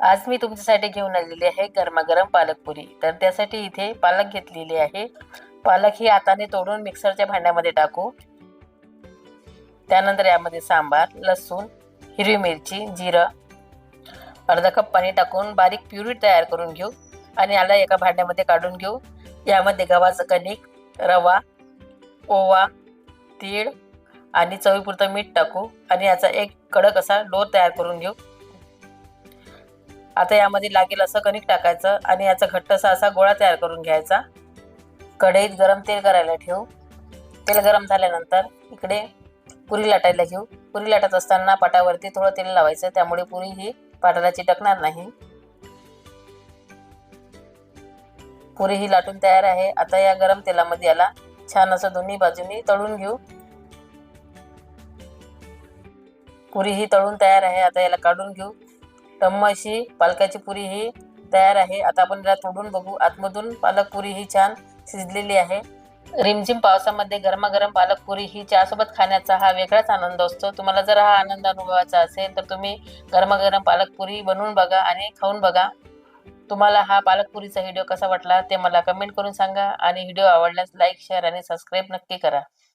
आज मी तुमच्यासाठी घेऊन आलेली आहे गरमागरम पालकपुरी। तर त्यासाठी इथे पालक घेतलेली आहे। पालक ही हाताने तोडून मिक्सरच्या भांड्यामध्ये टाकू। त्यानंतर यामध्ये सांबार, लसूण, हिरवी मिरची, जिरं, अर्धा कप पाणी टाकून बारीक प्युरी तयार करून घेऊ आणि याला एका भांड्यामध्ये काढून घेऊ। यामध्ये गव्हाचं कणिक, रवा, ओवा, तीळ आणि चवीपुरतं मीठ टाकू आणि याचा एक कडक असा डो तयार करून घेऊ। आता यामध्ये लागेल असं कणिक टाकायचं आणि याचा घट्टसा असा गोळा तयार करून घ्यायचा। कढईत गरम तेल करायला ठेवू। तेल गरम झाल्यानंतर इकडे पुरी लाटायला घेऊ। पुरी लाटत असताना पाटावरती थोडं तेल लावायचं, त्यामुळे पुरी ही पाटाला चिटकणार नाही। पुरी ही लाटून तयार आहे। आता या गरम तेलामध्ये याला छान असं दोन्ही बाजूनी तळून घेऊ। पुरी ही तळून तयार आहे। आता याला काढून घेऊ। टम्म अशी पालकाची पुरी ही तयार आहे। आता आपण याला तोडून बघू। आतमधून पालक पुरी ही छान शिजलेली आहे। रिमझिम पावसामध्ये गरमागरम पालक पुरी ही चहासोबत खाण्याचा हा वेगळाच आनंद असतो। तुम्हाला जर हा आनंद अनुभवायचा असेल तर तुम्ही गरमागरम पालक पुरी बनवून बघा आणि खाऊन बघा। तुम्हाला हा पालक पुरीचा व्हिडिओ कसा वाटला ते मला कमेंट करून सांगा आणि व्हिडिओ आवडल्यास लाईक, शेअर आणि सबस्क्राईब नक्की करा।